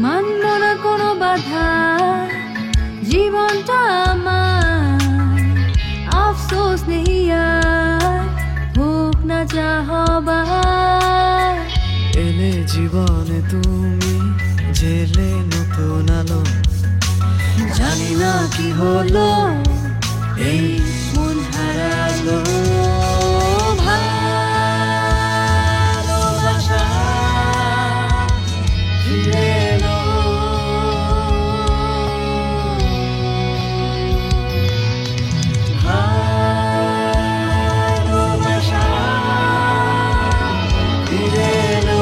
মানব না কোনো বাধা, জীবনটা আমার আফসোস নেই আর, হোক না যা হবার। এলে জীবনে তুমি, জেলে নতুন আলো, জানি না কি হলো, এই মন হারালো ভালোবাসা ফিরে এলো। ভালোবাসা ফিরে এলো।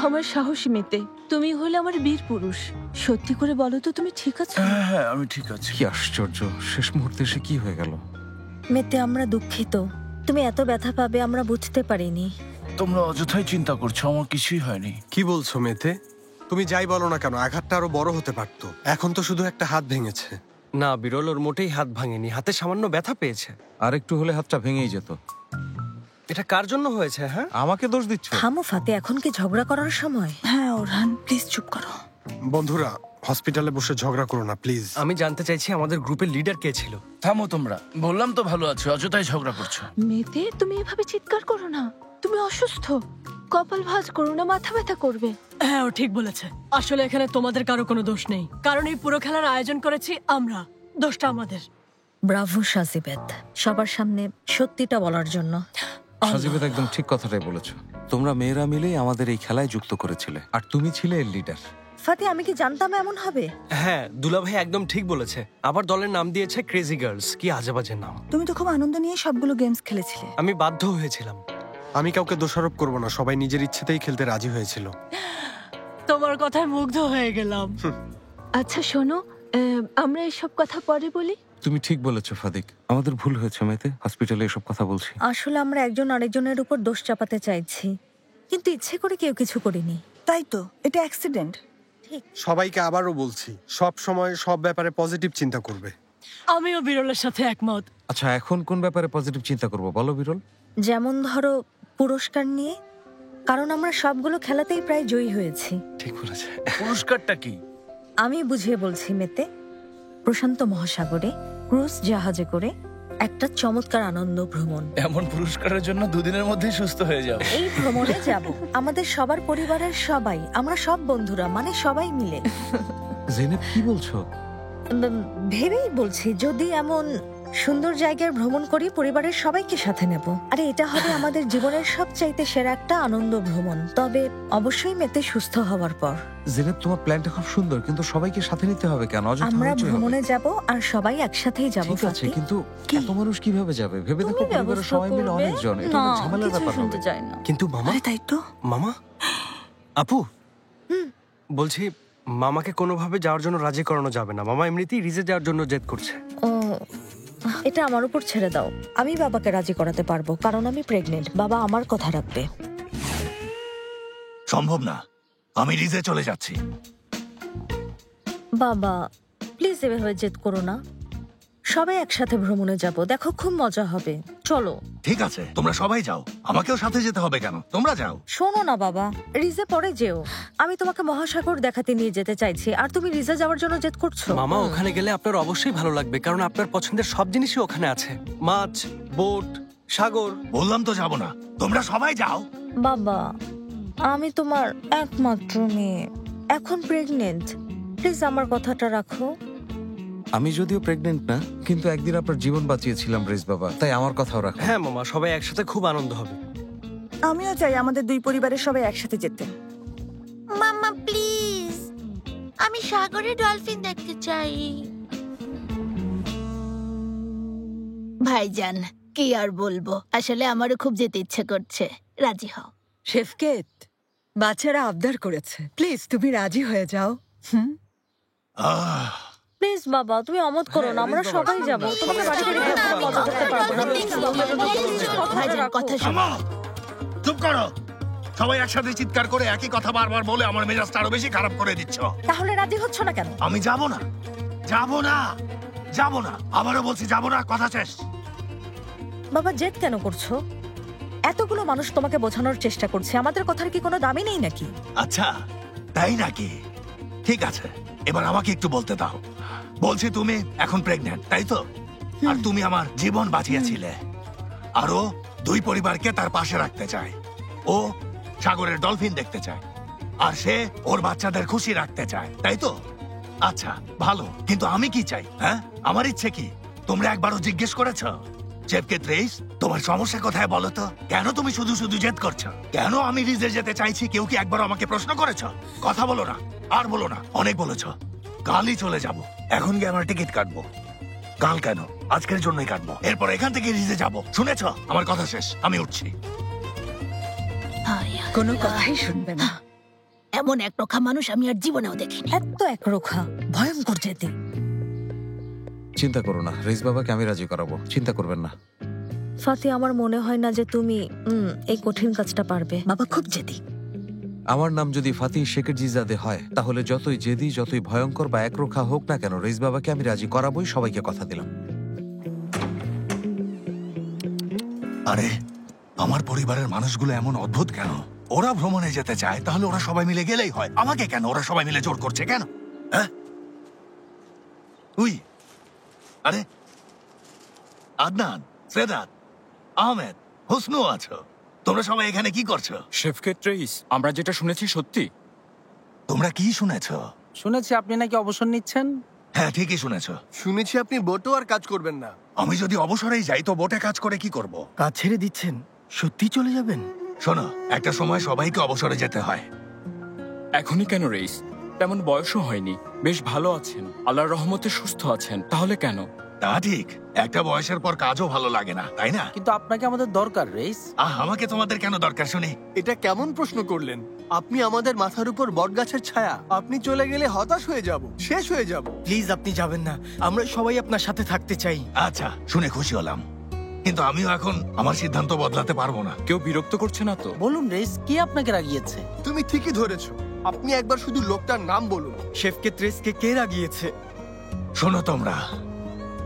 আমার সাহসী মেতে, তুমি হলে আমার বীর পুরুষ। সত্যি করে বলো তো, তুমি ঠিক আছো? হ্যাঁ, আমি ঠিক আছি। কি আশ্চর্য, শেষ মুহূর্তে এসে কি হয়ে গেল? মেতে, আমরা দুঃখিত, তুমি এত ব্যথা পাবে আমরা বুঝতে পারিনি। তোমরা অযথাই চিন্তা করছো, আমার কিছুই হয়নি। কি বলছো মেতে? তুমি যাই বলো না কেন, আঘাতটা আরো বড় হতে পারতো। এখন তো শুধু একটা হাত ভেঙেছে। না বিরল, ওর মোটেই হাত ভাঙেনি, হাতে সামান্য ব্যথা পেয়েছে। আর একটু হলে হাতটা ভেঙেই যেত। এটা কার জন্য হয়েছে? হ্যাঁ, আমাকে দোষ দিচ্ছ? থামো ফাতে, এখন কি ঝগড়া করার সময়? হ্যাঁ ওরহান, প্লিজ চুপ করো। বন্ধুরা, হসপিটালে বসে ঝগড়া করো না প্লিজ। আমি জানতে চাইছি আমাদের গ্রুপের লিডার কে ছিল? থামো তোমরা, বললাম তো ভালো আছো, অযথাই ঝগড়া করছো। মেতে, তুমি এভাবে চিৎকার করো না, তুমি অসুস্থ। কপাল ভাঁজ করো না, মাথা ব্যথা করবে। হ্যাঁ, ও ঠিক বলেছে। আসলে এখানে তোমাদের কারো কোনো দোষ নেই, কারণ এই পুরো খেলার আয়োজন করেছি আমরা। দোষটা আমাদের। ব্রাভো সাজিবেদ, সবার সামনে সত্যিটা বলার জন্য। সাজিবেদ একদম ঠিক কথাটাই বলেছো। তোমরা মেয়েরা মিলেই আমাদের এই খেলায় যুক্ত করেছিলে, আর তুমি ছিলে এর লিডার। ফাতে, আমি কি জানতাম এমন হবে? হ্যাঁ, দুলাভাই একদম ঠিক বলেছে। আবার দলের নাম দিয়েছে ক্রেজি গার্লস। কি আজেবাজে নাম। তুমি তো খুব আনন্দ নিয়ে সবগুলো গেমস খেলেছিলে। আমি বাধ্য হয়েছিলাম। আমি কাউকে দোষারোপ করব না, সবাই নিজের ইচ্ছেতেই খেলতে রাজি হয়েছিল। তোমার কথায় মুগ্ধ হয়ে গেলাম। আচ্ছা শোনো, আমরা এসব কথা পরে বলি। তুমি ঠিক বলেছো ফাদিক, আমাদের ভুল হয়েছে মেতে, হসপিটালে এসব কথা বলছি। আসলে আমরা একজন আরেকজনের উপর দোষ চাপাতে চাইছি, কিন্তু ইচ্ছে করে কেউ কিছু করিনি। তাই তো, এটা অ্যাক্সিডেন্ট। সবাইকে আবারও বলছি, সব সময় সব ব্যাপারে পজিটিভ চিন্তা করবে। আমিও বিরলের সাথে একমত। আচ্ছা, এখন কোন ব্যাপারে পজিটিভ চিন্তা করবো বলো বিরল? যেমন ধরো পুরস্কার নিয়ে, কারণ আমরা সবগুলো খেলাতেই প্রায় জয়ী হয়েছি। ঠিক বলেছে। পুরস্কারটা কি? আমি বুঝিয়ে বলছি মেতে। প্রশান্ত মহাসাগরে ক্রুজ জাহাজে করে একটা চমৎকার আনন্দ ভ্রমণ। এমন পুরস্কারের জন্য দুদিনের মধ্যেই সুস্থ হয়ে যাও। এই ভ্রমণে যাব আমাদের সবার পরিবারের সবাই, আমরা সব বন্ধুরা, মানে সবাই মিলে। জেনেব, কি বলছো? ভেবেই বলছি, যদি এমন সুন্দর জায়গার ভ্রমণ করি পরিবারের সবাইকে সাথে নেব। আরে এটা হবে আমাদের জীবনের সবচাইতে সেরা একটা আনন্দ ভ্রমণ, তবে অবশ্যই মেতে সুস্থ হওয়ার পর। জেনেব, তোমার প্ল্যানটা খুব সুন্দর, কিন্তু সবাইকে সাথে নিতে হবে কেন? আমরা ভ্রমণে যাব আর সবাই একসাথেই যাব। ঠিক আছে, কিন্তু এত মানুষ কিভাবে যাবে? ভেবে দেখো, পরিবারের সবাই মিলে অনেকজন, এটা অনেক ঝামেলার ব্যাপার হবে। কিন্তু মামা, তাই তো। মামা, আপু, বলছি মামাকে কোনোভাবে যাওয়ার জন্য রাজি করানো যাবে না। মামা এমনিতেই রিজে যাওয়ার জন্য জেদ করছে। ও, এটা আমার উপর ছেড়ে দাও। আমি বাবাকে রাজি করাতে পারবো, কারণ আমি প্রেগনেন্ট। বাবা আমার কথা রাখবে। সম্ভব না, আমি রিজে চলে যাচ্ছি। বাবা প্লিজ এভাবে জেদ করো না, সবাই একসাথে ভ্রমণে যাব, দেখো খুব মজা হবে, চলো। ঠিক আছে, তোমরা সবাই যাও, আমাকেও সাথে যেতে হবে কেন? তোমরা যাও। শোনো না বাবা, রিজে পরে যেও। আমি তোমাকে মহাসাগর দেখাতে নিয়ে যেতে চাইছি, আর তুমি রিজে যাওয়ার জন্য জেদ করছো। মামা, ওখানে গেলে আপনার অবশ্যই ভালো লাগবে, কারণ আপনার পছন্দের সব জিনিসই ওখানে আছে। মাছ, বোট, সাগর। বললাম তো যাব না, তোমরা সবাই যাও। বাবা, আমি তোমার একমাত্র মেয়ে, এখন প্রেগনেন্ট, প্লিজ আমার কথাটা রাখো। আমি যদিও প্রেগনেন্ট না, কিন্তু একদিন আপনার জীবন বাঁচিয়েছিলাম রেজ বাবা, তাই আমার কথাও রাখো। হ্যাঁ মামা, সবাই একসাথে খুব আনন্দ হবে। আমিও চাই আমাদের দুই পরিবারের সবাই একসাথে যেতে। মাম্মা প্লিজ, আমি সাগরে ডলফিন দেখতে চাই। ভাইজান কি আর বলবো, আসলে আমারও খুব যেতে ইচ্ছে করছে। রাজি হও। শেফকেত, বাচ্চারা আবদার করেছে, প্লিজ তুমি রাজি হয়ে যাও। প্লিজ বাবা, তুমি অমত করো না, আমরা সবাই যাব। তোমাকে বাড়িতে রেখে আমরা মজা করতে পারবো না। Please, বাবা। ভাইজান কথা শোনো। থামো! চুপ করো। সবাই একসাথে চিৎকার করে একই কথা বারবার বলে আমার মেজাজটা আরো বেশি খারাপ করে দিচ্ছ। তাহলে রাজি হচ্ছ না কেন? আমি যাব না, যাব না, যাব না। আবারও বলছি যাব না, কথা শেষ। বাবা, জেদ কেন করছো? এতগুলো মানুষ তোমাকে বোঝানোর চেষ্টা করছে, আমাদের কথার কি কোনো দামই নেই নাকি? আচ্ছা, তাই নাকি? ঠিক আছে, এবার আমাকে একটু বলতে দাও। বলছি তুমি এখন প্রেগন্যান্ট, তাই তো? আর তুমি আমার জীবন বাঁচিয়েছিলে। আরো 2 পরিবারকে তার পাশে রাখতে চায়। ও সাগরের ডলফিন দেখতে চায়, আর সে ওর বাচ্চাদের খুশি রাখতে চায়, তাই তো? আচ্ছা, ভালো, কিন্তু আমি কি চাই? হ্যাঁ, আমার ইচ্ছে কি তোমরা একবারও জিজ্ঞেস করেছ? শেফকেত রেইস, তোমার সমস্যা কোথায় বলো তো? কেন তুমি শুধু শুধু জেদ করছো? কেন আমি রিজে যেতে চাইছি কেউ কি একবারও আমাকে প্রশ্ন করেছ? কথা বলো না, আর বলো না, অনেক বলেছ। কালই চলে যাব, এখন গিয়ে আমার টিকিট কাটবো। কাল কেন, আজকের জন্যই কাটবো। এরপর এখান থেকে রিজে যাব। শুনেছ? আমার কথা শেষ, আমি উঠছি। কোনো কথাই শুনবে না। এমন একরোখা মানুষ আমি আর জীবনেও দেখিনি। এত একরোখা, ভয়ঙ্কর জেদি। চিন্তা করো না, রেইস বাবাকে আমি রাজি করাবো, চিন্তা করবেন না। ফাতি, আমার মনে হয় না যে তুমি এই কঠিন কাজটা পারবে। বাবা খুব জেদি। আমার নাম যদি ফাতিহ শেখেরজিজাদে হয়, তাহলে যতই জেদি, যতই ভয়ঙ্কর বা একরোখা হোক না কেন, রেইস বাবাকে আমি রাজি করাবোই, সবাইকে কথা দিলাম। আরে, আমার পরিবারের মানুষগুলো এমন অদ্ভুত কেন? ওরা ভ্রমণে যেতে চায়, তাহলে ওরা সবাই মিলে গেলেই হয়। আমাকে কেন ওরা সবাই মিলে জোর করছে কেন? হ্যাঁ, উই, আরে আদনান, সেদাত, আহমেদ, হুসনু আছো। তোমরা সবাই এখানে কি করছো? শেফকেত রেইস, আমরা যেটা শুনেছি সত্যি। তোমরা কি শুনেছ? শুনেছি আপনি নাকি অবসর নিচ্ছেন। হ্যাঁ, ঠিকই শুনেছ। শুনেছি আপনি বোটও আর কাজ করবেন না। আমি যদি অবসরেই যাই তো বোটে কাজ করে কি করব? কাজ ছেড়ে দিচ্ছেন? সত্যি চলে যাবেন? শোনো, একটা সময় সবাইকে অবসরে যেতে হয়। এখনই কেন রেইস? তেমন বয়সও হয়নি, বেশ ভালো আছেন, আল্লাহর রহমতে সুস্থ আছেন, তাহলে কেন? তা ঠিক, একটা বয়সের পর কাজও ভালো লাগে না, তাই না? কিন্তু আপনাকে আমাদের দরকার রেইস। আমাকে তোমাদের কেন দরকার শুনি? এটা কেমন প্রশ্ন করলেন? আপনি আমাদের মাথার উপর বটগাছের ছায়া। আপনি চলে গেলে হতাশ হয়ে যাব, শেষ হয়ে যাব। প্লিজ আপনি যাবেন না, আমরা সবাই আপনার সাথে থাকতে চাই। আচ্ছা, শুনে খুশি হলাম, কিন্তু আমিও এখন আমার সিদ্ধান্ত বদলাতে পারবো না। কেউ বিরক্ত করছে না তো? বলুন রেইস, কি আপনাকে রাগিয়েছে? তুমি ঠিকই ধরেছো, আপনি একবার শুধু লোকটার নাম বলুন। শেফকেত রেইসকে কে রাগিয়েছে? শোনো তোমরা,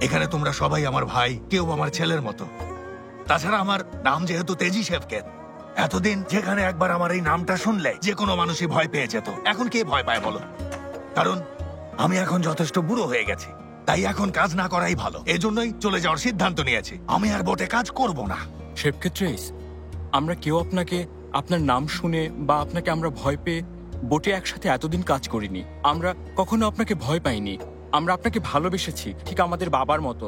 এখানে তোমরা সবাই আমার ভাই, কেউ আমার ছেলের মতো। তাছাড়া আমার নাম যেহেতু তেজি শেফকেত, এতদিন যেখানে একবার আমার এই নামটা শুনলে যে কোনো মানুষই ভয় পেয়ে যেত, এখন কে ভয় পায় বলো? কারণ আমি এখন যথেষ্ট বুড়ো হয়ে গেছি, তাই এখন কাজ না করাই ভালো। এজন্যই চলে যাওয়ার সিদ্ধান্ত নিয়েছি। আমি আর বোটে কাজ করব না। শেফকেত রেইস, আমরা কেউ আপনাকে, আপনার নাম শুনে বা আপনাকে আমরা ভয় পেয়ে বোটে একসাথে এতদিন কাজ করিনি। আমরা কখনো আপনাকে ভয় পাইনি। আমরা আপনাকে ভালোবেসেছি, ঠিক আমাদের বাবার মতো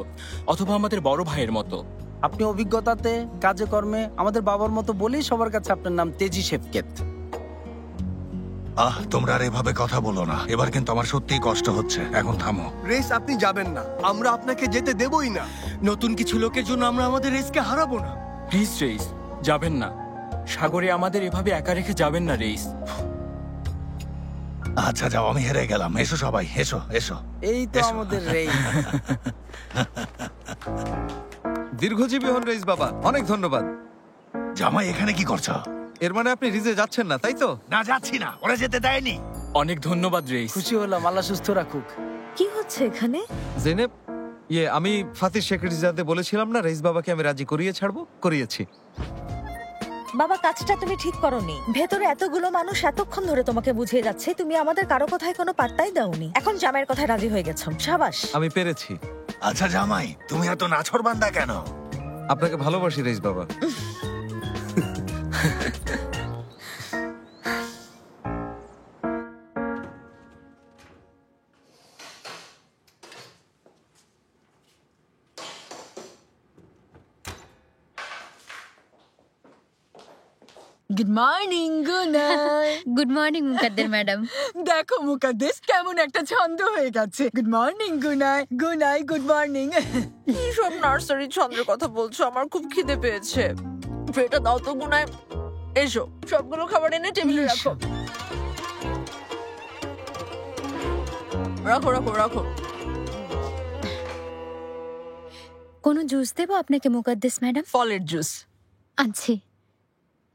অথবা আমাদের বড় ভাইয়ের মতো। আপনি অভিজ্ঞতাতে, কাজে কর্মে আমাদের বাবার মতো বলেই সবার কাছে আপনার নাম তেজি শেফকেত। তোমরা আর এভাবে কথা বলো না, এবার কিন্তু আমার সত্যিই কষ্ট হচ্ছে। এখন থামো। রেস, আপনি যাবেন না, আমরা আপনাকে যেতে দেবই না। নতুন কিছু লোকের জন্য আমরা আমাদের রেসকে হারাবো না। প্লিজ রেইস, যাবেন না। সাগরে আমাদের এভাবে একা রেখে যাবেন না রেইস। আচ্ছা যাও, আমি হেরে গেলাম। এসো সবাই, এসো এসো। এই তো আমাদের রেইস। দীর্ঘজীবী হন রেইস বাবা, অনেক ধন্যবাদ। জামাই এখানে কি করছো? এর মানে আপনি রিজে যাচ্ছেন না, তাই তো? না, যাচ্ছি না, ওরা যেতে দেয়নি। অনেক ধন্যবাদ রেইস। খুশি হলাম, আল্লাহ সুস্থ রাখুক। কি হচ্ছে এখানে? জেনেব, আমি ফাতিহ শেখেরজিজাদে বলেছিলাম না রেইস বাবাকে আমি রাজি করিয়ে ছাড়বো, করিয়েছি। বাবা, কাজটা তুমি ঠিক করোনি। ভেতরে এতগুলো মানুষ এতক্ষণ ধরে তোমাকে বুঝিয়ে যাচ্ছে, তুমি আমাদের কারো কথায় কোনো পাত্তাই দাওনি। এখন জামাইয়ের কথায় রাজি হয়ে গেছো, সাবাস। আমি পেরেছি। আচ্ছা জামাই, তুমি এত নাছোড়বান্দা কেন? আপনাকে ভালোবাসি রেইস বাবা। গুড মর্নিং গুনাই। Good morning Mukaddes madam. দেখো মুকাদ্দেস কেমন একটা ছন্দ হয়ে গেছে। গুড মর্নিং গুনাই, গুনাই গুড মর্নিং। কি সব নার্সারি ছন্দের কথা বলছো? আমার খুব খিদে পেয়েছে। এটা দাও তো গুনাই। এসো, সবগুলো খাবার এনে টেবিলে রাখো। রাখো রাখো রাখো। কোনো জুস দেবো আপনাকে মুকাদ্দেস ম্যাডাম? ফলের জুস আনছি।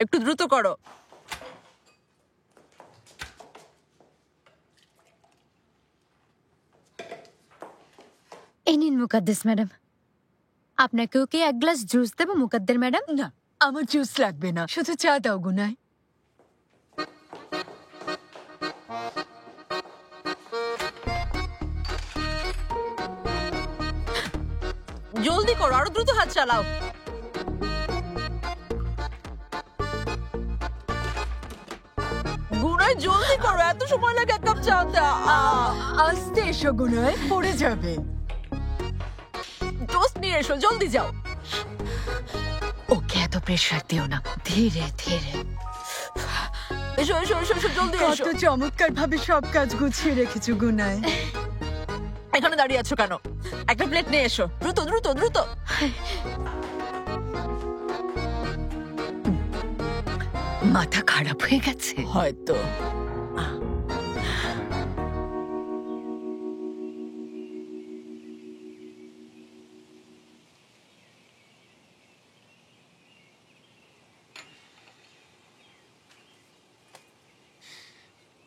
একটু দ্রুত করো। এই নিন মুকাদ্দেস ম্যাডাম। আপনাকেও কি এক গ্লাস জুস দেবো মুকাদ্দের ম্যাডাম? না, আমার জুস লাগবে না, শুধু চা দাও গুনাই। জলদি করো, আরো দ্রুত হাত চালাও। গুনাই জলদি করো, এত সময় লাগে এক কাপ চা আনতে। আস্তে এসো গুনাই, পড়ে যাবে। টোস্ট নিয়ে এসো, জলদি যাও। ওকে এত প্রেশার দিও না, ধীরে ধীরে। এসো এসো এসো এসো, জলদি এসো। কত চমৎকার ভাবে সব কাজ গুছিয়ে রেখেছো গুনাই। এখানে দাঁড়িয়ে আছো কেন? একটা প্লেট নিয়ে এসো, দ্রুত দ্রুত দ্রুত। মাথা খারাপ হয়ে গেছে হয়তো।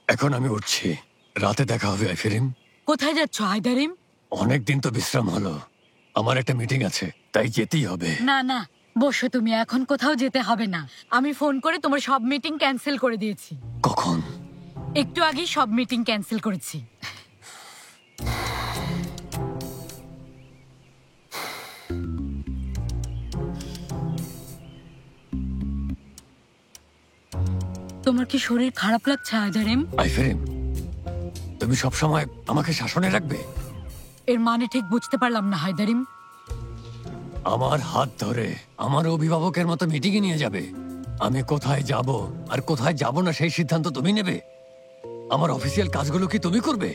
এখন আমি উঠছি, রাতে দেখা হবে আইফেরিম। কোথায় যাচ্ছ হায়দারিম? অনেকদিন তো বিশ্রাম হলো, আমার একটা মিটিং আছে, তাই যেতেই হবে। না না, বসো তুমি, এখন কোথাও যেতে হবে না। আমি ফোন করে তোমার সব মিটিং ক্যান্সেল করে দিয়েছি। কখন? একটু আগেই সব মিটিং ক্যান্সেল করেছি। তোমার কি শরীর খারাপ লাগছে হায়দারিম? আইফেরিম, তুমি সবসময় আমাকে শাসনে রাখবে? এর মানে ঠিক বুঝতে পারলাম না হায়দারিম। আমার হাত ধরে আমার অভিভাবকের মতো মিটিংয়ে নিয়ে যাবে। আমি কোথায় যাব আর কোথায় যাব না সেই সিদ্ধান্ত তুমি নেবে। আমার অফিসিয়াল কাজগুলো কি তুমি করবে?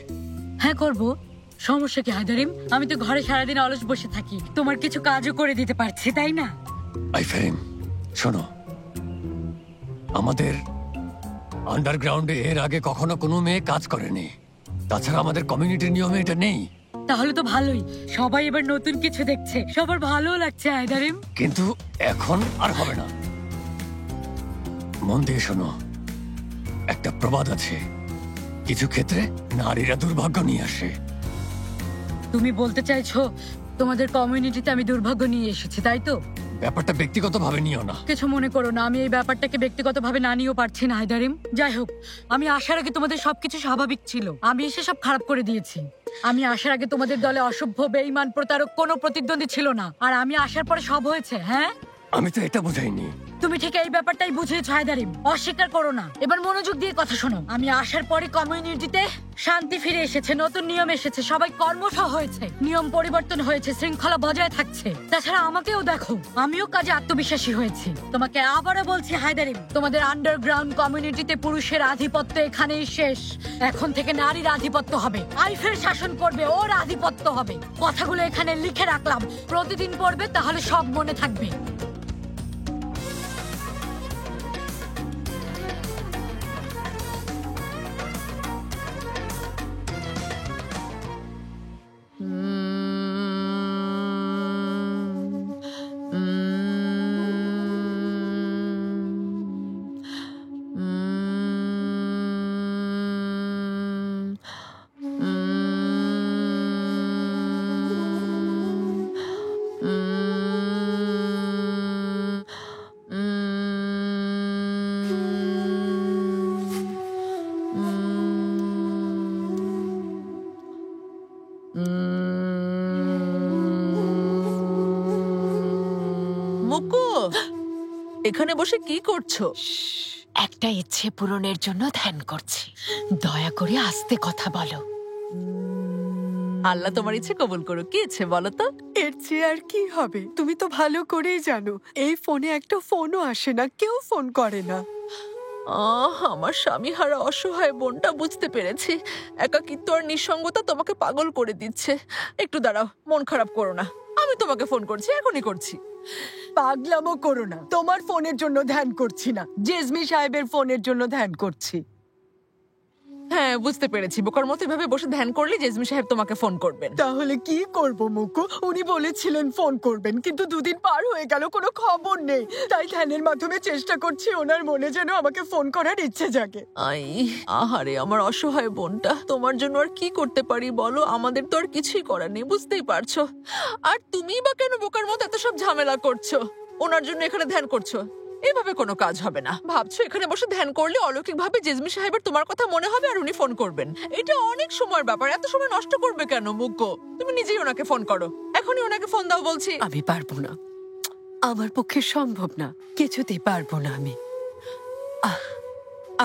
হ্যাঁ করব, সমস্যা কি হায়দারিম? আমি তো ঘরে সারাদিন অলস বসে থাকি, তোমার কিছু কাজও করে দিতে পারছি, তাই না? আইফেরিম শোনো, আমাদের আন্ডারগ্রাউন্ডে এর আগে কখনো কোনো মেয়ে কাজ করেনি। তাছাড়া আমাদের কমিউনিটির নিয়মে এটা নেই। তাহলে তো ভালোই, সবাই এবার নতুন কিছু দেখছে, সবার ভালো লাগছে হায়দারিম। কিন্তু এখন আর হবে না। মন দিয়ে শোনো, একটা প্রবাদ আছে, কিছু ক্ষেত্রে নারীরা দুর্ভাগ্য নিয়ে আসে। তুমি বলতে চাইছো তোমাদের কমিউনিটিতে আমি দুর্ভাগ্য নিয়ে এসেছি, তাই তো? ব্যাপারটা ব্যক্তিগতভাবে নিও না। কিছু মনে করো না, আমি এই ব্যাপারটাকে ব্যক্তিগতভাবে না নিয়েও পারছি না হায়দারিম। যাই হোক, আমি আসার আগে তোমাদের সবকিছু স্বাভাবিক ছিল, আমি এসে সব খারাপ করে দিয়েছি। আমি আসার আগে তোমাদের দলে অসভ্য, বেঈমান, প্রতারক কোনো প্রতিদ্বন্দ্বী ছিল না, আর আমি আসার পরে সব হয়েছে। হ্যাঁ, আমি তো এটা বুঝাইনি। তুমি ঠিক এই ব্যাপারটাই বুঝিয়েছো হায়দারিম, অস্বীকার করো না। এবার মনোযোগ দিয়ে কথা শোনো। আমি আসার পরে কমিউনিটিতে শান্তি ফিরে এসেছে, নতুন নিয়ম এসেছে, সবাই কর্মঠ হয়েছে, নিয়ম পরিবর্তন হয়েছে, শৃঙ্খলা বজায় থাকছে। তাছাড়া আমাকেও দেখো, আমিও কাজে আত্মবিশ্বাসী হয়েছি। তোমাকে আবারও বলছি হায়দারিম, তোমাদের আন্ডারগ্রাউন্ড কমিউনিটিতে পুরুষের আধিপত্য এখানেই শেষ। এখন থেকে নারীর আধিপত্য হবে, আইফের শাসন করবে, ওর আধিপত্য হবে। কথাগুলো এখানে লিখে রাখলাম, প্রতিদিন পড়বে, তাহলে সব মনে থাকবে। এখানে বসে কি করছো? একটা ইচ্ছে পূরণের জন্য ধ্যান করছি। দয়া করে আস্তে কথা বলো। আল্লাহ তোমার ইচ্ছে কবুল করো। কি ইচ্ছে বলো তো? এর চেয়ে আর কি হবে? তুমি তো ভালো করেই জানো এই ফোনে একটা ফোনও আসে না, কেউ ফোন করে না। আমার স্বামী হারা অসহায় বোনটা বুঝতে পেরেছি। একাকিত্ব আর নিঃসঙ্গতা তোমাকে পাগল করে দিচ্ছে। একটু দাঁড়াও, মন খারাপ করো না, আমি তোমাকে ফোন করছি, এখনই করছি। পাগলামো করো না, তোমার ফোনের জন্য ধ্যান করছি না, জেসমি সাহেবের ফোনের জন্য ধ্যান করছি। হ্যাঁ, বুঝতে পেরেছি। বোকার মতো এভাবে বসে ধ্যান করলে জেসমি সাহেব তোমাকে ফোন করবেন। তাহলে কি করব মুকু? উনি বলেছিলেন ফোন করবেন, কিন্তু 2 দিন পার হয়ে গেল, কোনো খবর নেই। তাই ধ্যানের মাধ্যমে চেষ্টা করছি ওনার মনে যেন আমাকে ফোন করার ইচ্ছে জাগে। আহারে আমার অসহায় বোনটা, তোমার জন্য আর কি করতে পারি বলো? আমাদের তো আর কিছুই করার নেই, বুঝতেই পারছো। আর তুমি বা কেন বোকার মতো এত সব ঝামেলা করছো? ওনার জন্য এখানে ধ্যান করছো, এভাবে কোনো কাজ হবে না। ভাবছো এখানে বসে ধ্যান করলে অলৌকিক ভাবে জেসমি সাহেবের তোমার কথা মনে হবে আর উনি ফোন করবেন। এটা অনেক সময়ের ব্যাপার, এত সময় নষ্ট করবে কেন মুগ্গো? তুমি নিজেই ওনাকে ফোন করো, এখনই ওনাকে ফোন দাও বলছি। আমি পারবো না, আমার পক্ষে সম্ভব না, কিছুতেই পারবো না আমি।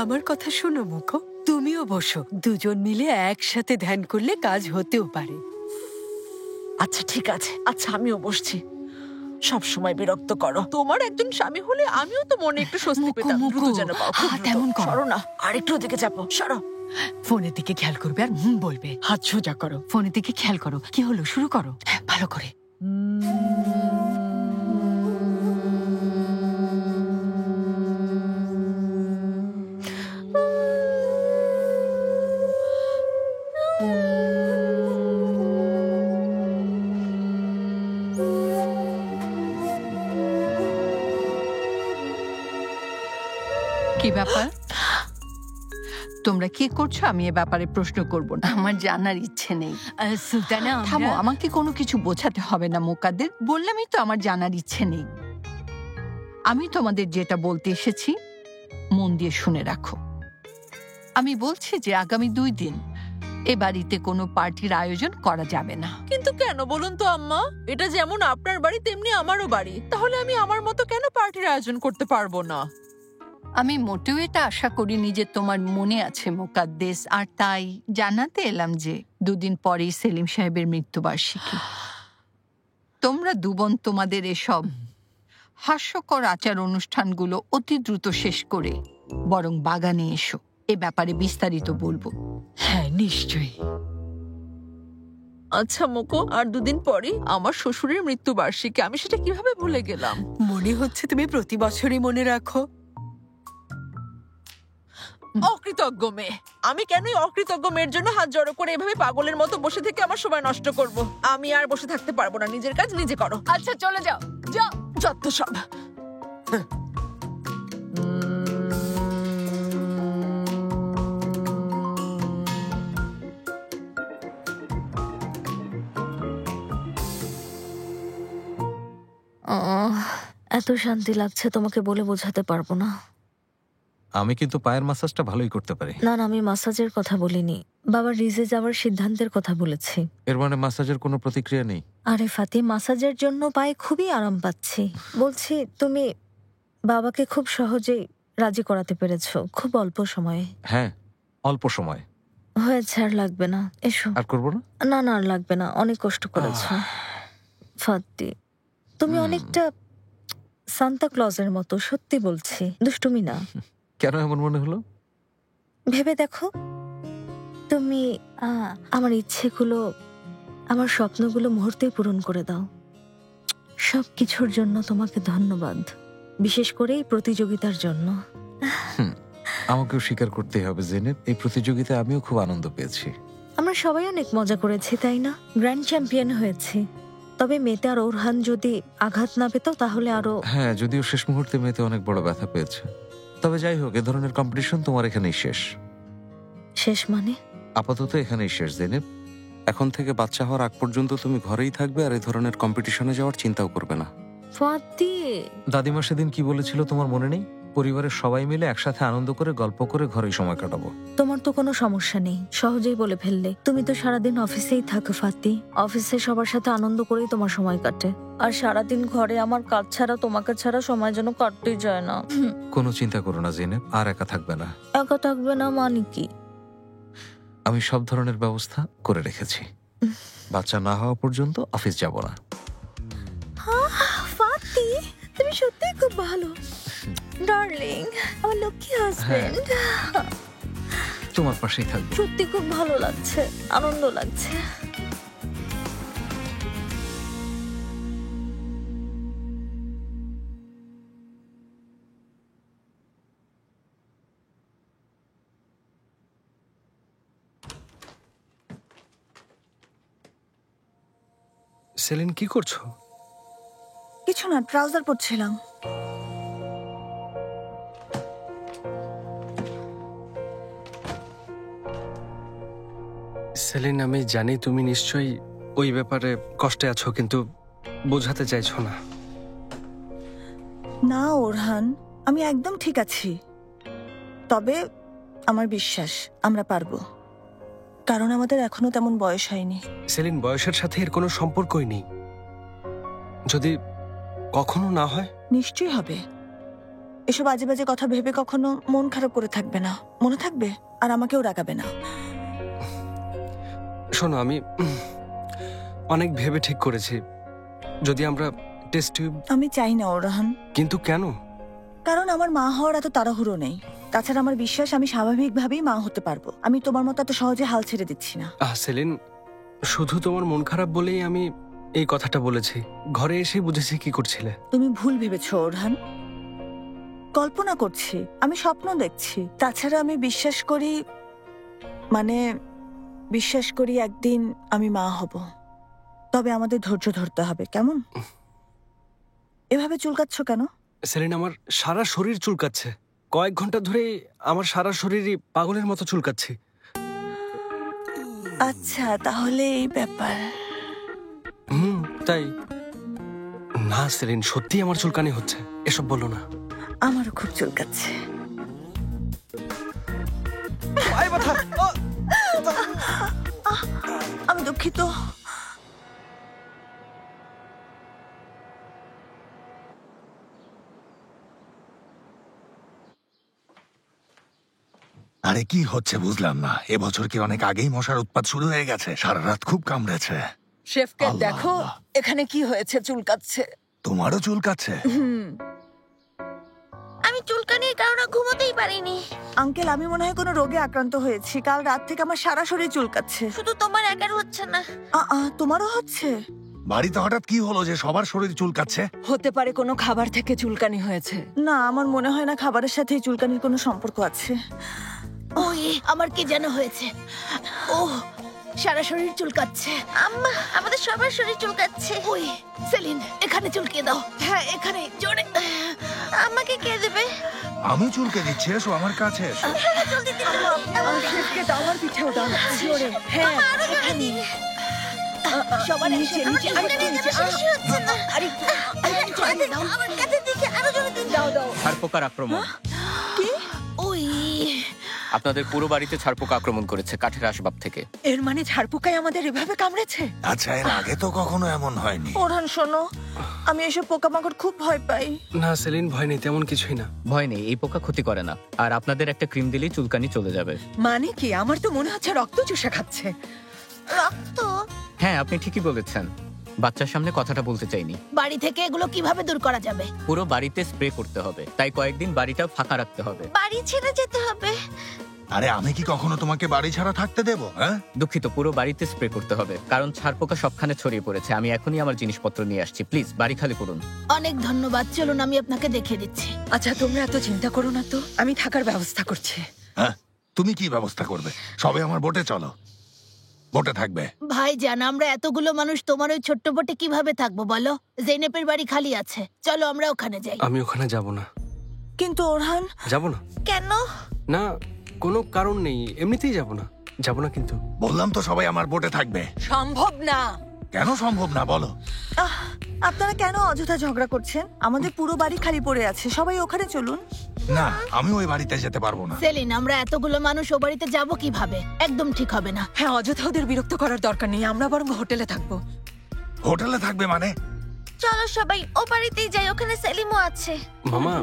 আমার কথা শোনো মুকো, তুমিও বসো, দুজন মিলে একসাথে ধ্যান করলে কাজ হতেও পারে। আচ্ছা ঠিক আছে, আচ্ছা আমিও বসছি। সব সময় বিরক্ত করো। তোমার একজন স্বামী হলে আমিও তো মনে একটু স্বস্তি পেতাম। দ্রুত যেন পাও, তেমন করো না, আর একটু ওদিকে যাবো, সরো। ফোনের দিকে খেয়াল করবে আর বলবে। হাত সোজা করো, ফোনের দিকে খেয়াল করো। কি হলো, শুরু করো। হ্যাঁ, ভালো করে। কি ব্যাপার? তোমরা কি করছো? আমি এ ব্যাপারে প্রশ্ন করব না, আমার জানার ইচ্ছে নেই। সুলতানা, থামো, আমাকে কোনো কিছু বোঝাতে হবে না মোকাদ্দের। বললামই তো আমার জানার ইচ্ছে নেই। আমি তোমাদের যেটা বলতে এসেছি মন দিয়ে শুনে রাখো। আমি বলছি যে আগামী 2 দিন এ বাড়িতে কোনো পার্টির আয়োজন করা যাবে না। কিন্তু কেন বলুন তো আম্মা? এটা যেমন আপনার বাড়ি তেমনি আমারও বাড়ি, তাহলে আমি আমার মতো কেন পার্টির আয়োজন করতে পারবো না? আমি মোটেও এটা আশা করিনি যে তোমার মনে আছে মোকাদ্দেস, আর তাই জানাতে এলাম যে 2 দিন পরেই সেলিম সাহেবের মৃত্যুবার্ষিকী। তোমরা 2 বোন তোমাদের এসব হাস্যকর আচার অনুষ্ঠানগুলো অতি দ্রুত শেষ করে বরং বাগানে এসো, এ ব্যাপারে বিস্তারিত বলবো। হ্যাঁ, নিশ্চয়ই। আচ্ছা মোকো, আর 2 দিন পরই আমার শ্বশুরের মৃত্যুবার্ষিকী, আমি সেটা কিভাবে ভুলে গেলাম? মনে হচ্ছে তুমি প্রতি বছরই মনে রাখো। অকৃতজ্ঞ মেয়ে, আমি কেন অকৃতজ্ঞ মেয়ের জন্য হাত জড়ো করে এভাবে পাগলের মতো বসে থেকে আমার সময় নষ্ট করব? আমি আর বসে থাকতে পারবো না, নিজের কাজ নিজে করো। আচ্ছা চলে যাও, যাও। যত সব। এত শান্তি লাগছে তোমাকে বলে বোঝাতে পারবো না। আমি কিন্তু পায়ের মাসাজটা ভালোই করতে পারি। না না, আমি মাসাজের কথা বলিনি, বাবা রিজে যাওয়ার সিদ্ধান্তের কথা বলেছি। এর মানে মাসাজের কোনো প্রতিক্রিয়া নেই? আরে ফাতি, মাসাজের জন্য পায়ে খুবই আরাম পাচ্ছি। বলছি, তুমি বাবাকে খুব সহজেই রাজি করাতে পেরেছো, খুব অল্প সময়ে। হ্যাঁ, অল্প সময় হয়েছে, আর লাগবে না, এসো। আর করবো না? না না, আর লাগবে না, অনেক কষ্ট করেছো। ফাতি, তুমি অনেকটা সান্তা ক্লজের মতো, সত্যি বলছি, দুষ্টুমি না। কেন এমন মনে হলো? ভেবে দেখো, তুমি আমার ইচ্ছেগুলো, আমার স্বপ্নগুলো মুহূর্তেই পূরণ করে দাও। সব কিছুর জন্য তোমাকে ধন্যবাদ, বিশেষ করে এই প্রতিযোগিতার জন্য। আমাকেও স্বীকার করতেই হবে জেনেব, এই প্রতিযোগিতায় আমিও খুব আনন্দ পেয়েছি। আমরা সবাই অনেক মজা করেছি, তাই না? গ্র্যান্ড চ্যাম্পিয়ন হয়েছি। তবে মেতে আর ওরহান যদি আঘাত না পেত তাহলে আরো। হ্যাঁ, যদিও শেষ মুহূর্তে মেতে অনেক বড় ব্যথা পেয়েছে। তবে যাই হোক, এ ধরনের কম্পিটিশন তোমার এখানেই শেষ। শেষ মানে? আপাতত এখানেই শেষ জেনেব। এখন থেকে বাচ্চা হওয়ার আগ পর্যন্ত তুমি ঘরেই থাকবে আর এই ধরনের কম্পিটিশনে যাওয়ার চিন্তাও করবে না। ফাতি, দাদিমা সেদিন কি বলেছিল তোমার মনে নেই? পরিবারের সবাই মিলে একসাথে আনন্দ করে গল্প করে ঘরেই সময় কাটাবো। তোমার তো কোনো সমস্যা নেই, সহজেই বলে ফেললে। তুমি তো সারাদিন অফিসেই থাকো ফাতি, অফিসে সবার সাথে আনন্দ করেই তোমার সময় কাটে। আর সারাদিন ঘরে আমার কাজ ছাড়া, তোমাকে ছাড়া সময় যেন কাটতেই যায় না। কোনো চিন্তা করো না জেনেব, আর একা থাকবে না। একা থাকবে না মানে কি? আমি সব ধরনের ব্যবস্থা করে রেখেছি। বাচ্চা না হওয়া পর্যন্ত অফিস যাব না। ফাতি, তুমি সত্যিই খুব ভালো ডার্লিং, আমার লক্ষ্মী হাজবেন্ড। তোমার পাশেই থাকবো। সত্যি খুব ভালো লাগছে, আনন্দ লাগছে। সেলিন, কি করছো? কিছু না, ট্রাউজার পরছিলাম। সেলিন, আমি জানি তুমি নিশ্চয়ই ওই ব্যাপারে কষ্টে আছো, কিন্তু বোঝাতে চাইছো না। না ওরহান, আমি একদম ঠিক আছি। তবে আমার বিশ্বাস আমরা পারবো, কারণ আমাদের এখনো তেমন বয়স হয়নি। সেলিন, বয়সের সাথে এর কোনো সম্পর্কই নেই। যদি কখনো না হয়? নিশ্চয়ই হবে। এসব আজে বাজে কথা ভেবে কখনো মন খারাপ করে থাকবে না, মনে থাকবে? আর আমাকেও রাগাবে না। শোনো, আমি অনেক ভেবে ঠিক করেছি, যদি আমরা টেস্ট টিউব। আমি চাই না ওরহান। কিন্তু কেন? কারণ আমার মা হওয়ার এত তাড়াহুড়ো নেই। তাছাড়া আমার বিশ্বাস আমি স্বাভাবিকভাবেই মা হতে পারবো। আমি তোমার মতো এত সহজে হাল ছেড়ে দিচ্ছি না। সেলিন, শুধু তোমার মন খারাপ বলেই আমি এই কথাটা বলেছি। ঘরে এসে বুঝেছি কি করছিলে। তুমি ভুল ভেবেছো ওরহান। কল্পনা করছি, আমি স্বপ্ন দেখছি। তাছাড়া আমি বিশ্বাস করি একদিন আমি মা হব। তবে আমাদের ধৈর্য ধরতে হবে, কেমন? এভাবে চুলকাচ্ছ কেন? সেলিন, আমার সারা শরীর চুলকাচ্ছে। কয়েক ঘন্টা ধরে আমার সারা শরীরই পাগলের মতো চুলকাচ্ছি। আচ্ছা, তাহলে এই ব্যাপার। তাই না সেলিন, সত্যি আমার চুলকানি হচ্ছে। এসব বলো না। আমারও খুব চুলকাচ্ছে। আমি দুঃখিত। আরে কি হচ্ছে বুঝলাম না। এবছর কি অনেক আগেই মশার উৎপাত শুরু হয়ে গেছে? সারা রাত খুব কামড়েছে। শেফকে আল্লাহ দেখো আল্লাহ। এখানে কি হয়েছে, চুলকাচ্ছে। তোমারও চুলকাচ্ছে? আমি চুলকানির কারণে ঘুমোতেই পারিনি। আঙ্কেল, আমি মনে হয় কোনো রোগে আক্রান্ত হয়েছি। কাল রাত থেকে আমার সারা শরীর চুলকাচ্ছে। শুধু তোমার একার হচ্ছে না। তোমারও হচ্ছে? বাড়িতে হঠাৎ কি হলো যে সবার শরীর চুলকাচ্ছে? হতে পারে কোনো খাবার থেকে চুলকানি হয়েছে। না, আমার মনে হয় না খাবারের সাথে এই চুলকানির কোনো সম্পর্ক আছে। ওই আমার কি যেন হয়েছে। ও সারা শরীর চুলকাচ্ছে। আম্মা, আমাদের সবার শরীর চুলকাচ্ছে। ওই সেলিন, এখানে চুলকিয়ে দাও। হ্যাঁ, এখানে জোরে। আমাকে কে দেবে? আমি চুলকে দিচ্ছি, এসো আমার কাছে এসো। জলদি দিতে দাও। শেফকে দাও, আমার পিঠেও দাও জোরে। হ্যাঁ, আরো জোরে দিন। সবার নিচে নিচে আমার কাছে দিকে আরো জোরে দিন। দাও দাও। ছারপোকার আক্রমণ। ওই আপনাদের পুরো বাড়িতে ছারপোকা আক্রমণ করেছে কাঠের আসবাব থেকে। এর মানে ঝাড়পোকায় আমাদের এভাবে কামড়েছে? আচ্ছা, এর আগে তো কখনো এমন হয়নি। ওরহান শোনো, আমি এসব পোকামাকড় খুব ভয় পাই। না সেলিন, ভয় নেই, তেমন কিছুই না। ভয় নেই, এই পোকা ক্ষতি করে না। আর আপনাদের একটা ক্রিম দিলেই চুলকানি চলে যাবে। মানে কি? আমার তো মনে হচ্ছে রক্ত চুষে খাচ্ছে। রক্ত? হ্যাঁ, আপনি ঠিকই বলেছেন। বাচ্চার সামনে কথাটা বলতে চাইনি। বাড়ি থেকে এগুলো কিভাবে দূর করা যাবে? পুরো বাড়িতে স্প্রে করতে হবে, তাই কয়েকদিন বাড়িটা ফাঁকা রাখতে হবে। বাড়ি ছেড়ে যেতে হবে? আরে আমি কি কখনো তোমাকে বাড়ি ছাড়া থাকতে দেবো? হ্যাঁ, দুঃখিত, পুরো বাড়িতে স্প্রে করতে হবে, কারণ ছারপোকা সবখানে ছড়িয়ে পড়েছে। আমি এখনই আমার জিনিসপত্র নিয়ে আসছি, প্লিজ বাড়ি খালি করুন। অনেক ধন্যবাদ, চলুন আমি আপনাকে দেখিয়ে দিচ্ছি। আচ্ছা, তোমরা এত চিন্তা করো না তো, আমি থাকার ব্যবস্থা করছি। হ্যাঁ, তুমি কি ব্যবস্থা করবে? সবে আমার বোটে চলো, বোটে থাকবে। ভাইজান, আমরা এতগুলো মানুষ তোমার ওই ছোট্ট বোটে কিভাবে থাকবো বলো? জেনেপের বাড়ি খালি আছে, চলো আমরা ওখানে যাই। আমি ওখানে যাব না। কিন্তু ওরহান। যাব না? কেন? না, কোনো কারণ নেই, এমনিতেই যাব না। যাব না কিন্তু। বললাম তো সবাই আমার বোটে থাকবে। সম্ভব না। কেন সম্ভব না বলো? আপনারা কেন অযথা ঝগড়া করছেন? আমাদের পুরো বাড়ি খালি পড়ে আছে, সবাই ওখানে চলুন। না, আমি ওই বাড়িতে যেতে পারবো না। সেলিন, আমরা এতগুলো মানুষ ও বাড়িতে যাব কিভাবে? একদম ঠিক হবে না। হ্যাঁ, অযথা ওদের বিরক্ত করার দরকার নেই, আমরা বরং হোটেলে থাকবো। হোটেলে থাকবে মানে? চলো সবাই ও বাড়িতেই যাই, ওখানে সেলিমও আছে। মামা,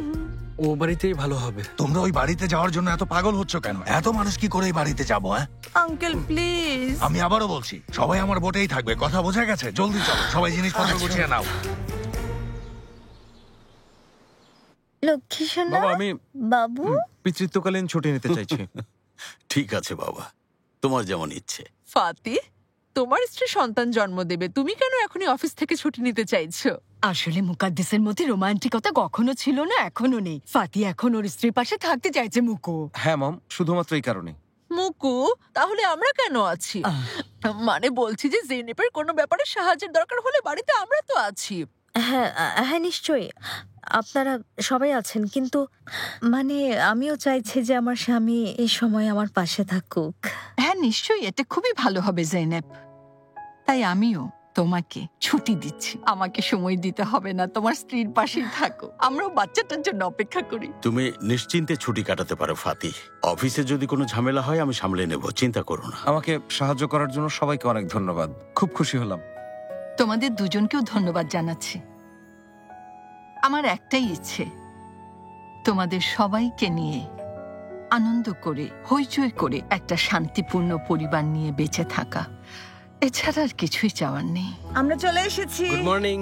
ও বাড়িতেই ভালো হবে। তোমরা ওই বাড়িতে যাওয়ার জন্য এত পাগল হচ্ছ কেন? এত মানুষ কি করে এই বাড়িতে যাবো? হ্যাঁ, আঙ্কেল প্লিজ। আমি আবারও বলছি, সবাই আমার বোটেই থাকবে। কথা বোঝা গেছে? জলদি চলো, সবাই জিনিসপত্র গুছিয়ে নাও। লক্ষ্মী সোনা, বাবা, আমি বাবু, পিতৃত্বকালীন ছুটি নিতে চাইছি। ঠিক আছে বাবা, তোমার যেমন ইচ্ছে। ফাতি, তোমার স্ত্রী সন্তান জন্ম দেবে, তুমি কেন এখনই অফিস থেকে ছুটি নিতে চাইছো? আসলে মুকাদ্দেসের মধ্যে রোমান্টিকতা কখনো ছিল না, এখনো নেই। ফাতি এখন ওর স্ত্রীর পাশে থাকতে চাইছে মুকু। হ্যাঁ মম, শুধুমাত্র এই কারণে। মুকু, তাহলে আমরা কেন আছি? মানে বলছি যে জেনেপের কোনো ব্যাপারে সাহায্যের দরকার হলে বাড়িতে আমরা তো আছি। হ্যাঁ হ্যাঁ নিশ্চয়ই আপনারা সবাই আছেন, কিন্তু মানে আমিও চাইছি যে আমার স্বামী এই সময় আমার পাশে থাকুক। হ্যাঁ নিশ্চয়ই, এটা খুবই ভালো হবে জেনেব। তাই আমিও তোমাকে ছুটি দিচ্ছি। আমাকে সময় দিতে হবে না, তোমার স্ত্রীর পাশেই থাকো। আমরাও বাচ্চাটার জন্য অপেক্ষা করি। তুমি নিশ্চিন্তে ছুটি কাটাতে পারো ফাতি। অফিসে যদি কোনো ঝামেলা হয় আমি সামলে নেব, চিন্তা করো না। আমাকে সাহায্য করার জন্য সবাইকে অনেক ধন্যবাদ, খুব খুশি হলাম। তোমাদের দুজনকেও ধন্যবাদ জানাচ্ছি। আমার একটাই ইচ্ছে, তোমাদের সবাইকে নিয়ে আনন্দ করে হইচই করে একটা শান্তিপূর্ণ পরিবার নিয়ে বেঁচে থাকা। এছাড়া আর কিছুই চাওয়ার নেই। আমরা চলে এসেছি। Good morning.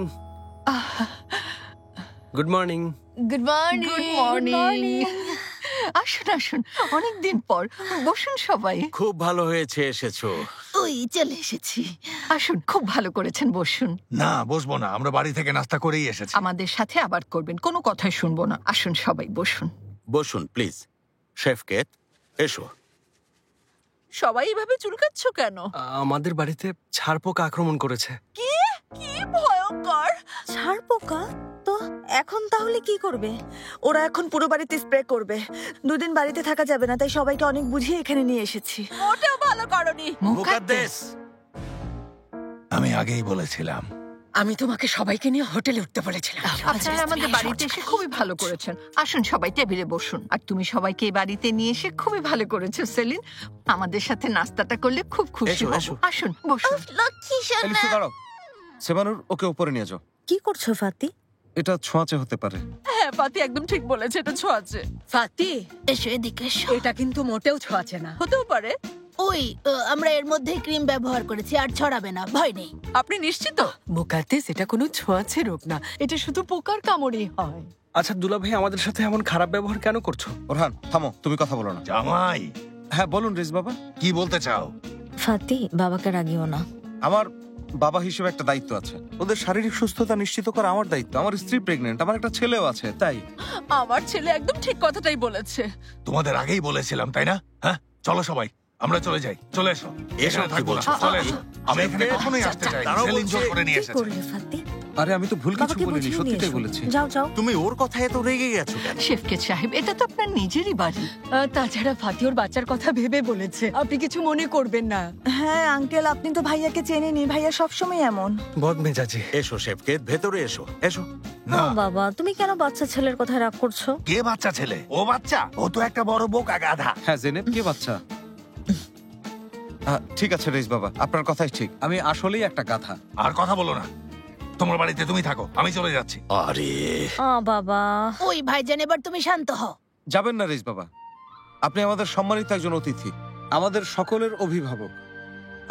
Good morning. Good morning. Good morning. আসুন আসুন, অনেকদিন পর। বসুন সবাই। খুব ভালো হয়েছে এসেছো। ওই চলে এসেছি। আসুন, খুব ভালো করেছেন, বসুন। না, বসবো না, আমরা বাড়ি থেকে নাস্তা করেই এসেছি। আমাদের সাথে আবার করবেন, কোনো কথাই শুনবো না। আসুন সবাই বসুন। বসুন প্লিজ। শেফকেত, এসো। সবাই এভাবে চুলকাচ্ছ কেন? আমাদের বাড়িতে ছারপোকা আক্রমণ করেছে। কি কি ভয়ঙ্কর! ছারপোকা? তো এখন তাহলে কি করবে? ওরা এখন পুরো বাড়িতে স্প্রে করবে। দুদিন বাড়িতে থাকা যাবে না, তাই সবাইকে অনেক বুঝিয়ে এখানে নিয়ে এসেছি। মোটেও ভালো করনি। মুকাদ্দেস, আমি আগেই বলেছিলাম। আমি তোমাকে সবাইকে নিয়ে হোটেলে উঠতে বলেছিলাম। আপনারা আমাদের বাড়িতে এসে খুবই ভালো করেছেন। আসুন সবাই টেবিলে বসুন। আর তুমি সবাইকে এই বাড়িতে নিয়ে এসে খুবই ভালো করেছো সেলিন। আমাদের সাথে নাস্তাটা করলে খুব খুশি হব। আসুন বসুন। লক্ষ্মী সোনা, এলিসা দাঁড়াও। সেবানুর, ওকে উপরে নিয়ে যাও। কি করছো ফাতি? এটা ছোঁয়াচে হতে পারে। হ্যাঁ, ফাতি একদম ঠিক বলেছে, এটা ছোঁয়াচে। ফাতি, এসো এদিকে এসো। এটা কিন্তু মোটেও ছোঁয়াচে না। হতেও পারে। ওই আমরা এর মধ্যে ক্রিম ব্যবহার করেছি, আর ছড়াবে না, ভয় নেই। আপনি নিশ্চিত? মুকাদ্দেস, এটা কোনো ছোঁয়াচে রোগ না, এটা শুধু পোকার কামড়েই হয়। আচ্ছা দুলা ভাই, আমাদের সাথে এমন খারাপ ব্যবহার কেন করছো? ওরহান থামো, তুমি কথা বলো না। জামাই, হ্যাঁ বলুন রিজ বাবা। কি বলতে চাও? ফাতি, বাবাকে রাগিও না। আমার বাবা হিসেবে একটা দায়িত্ব আছে। ওদের শারীরিক সুস্থতা নিশ্চিত করা আমার দায়িত্ব। আমার স্ত্রী প্রেগনেন্ট, আমার একটা ছেলেও আছে, তাই। আমার ছেলে একদম ঠিক কথাটাই বলেছে। তোমাদের আগেই বলেছিলাম, তাই না? হ্যাঁ, চলো সবাই আমরা চলে যাই। চলে এসো। এখানে থাকবো না, চলে এসো। আমি এখানে কখনোই আসতে চাই না। সেলিন জোর করে নিয়ে কি এসেছে। করলে ফাতি? আরে আমি তো ভুল কিছু বাবাকে বলিনি, বুঝিয়ে নিয়ে সত্যিটাই এসো। বলেছি। যাও যাও। তুমি ওর কথায় এত রেগে গেছো কেন? শেফকেত সাহেব, এটা তো আপনার নিজেরই বাড়ি। তাছাড়া ফাতি ওর বাচ্চার কথা ভেবে বলেছে, আপনি কিছু মনে করবেন না। হ্যাঁ আঙ্কেল, আপনি তো ভাইয়াকে চেনেনি, ভাইয়া সবসময় এমন। বদমেজাজি। এসো শেফকেত, ভেতরে এসো। এসো। না বাবা, তুমি কেন বাচ্চা ছেলের কথা রাগ করছো? কে বাচ্চা ছেলে? ও বাচ্চা? ও তো একটা বড় বোকা গাধা। হ্যাঁ জেনেব, কে বাচ্চা? ঠিক আছে রেজ বাবা, আপনার কথাই ঠিক। আমি আসলেই একটা গাধা। আর কথা বলো না। তোমার বাড়িতে তুমি থাকো, আমি চলে যাচ্ছি। আরে বাবা। ওই ভাইজান, এবার তুমি শান্ত হও। যাবেন না রেজ বাবা, আপনি আমাদের সম্মানিত একজন অতিথি, আমাদের সকলের অভিভাবক।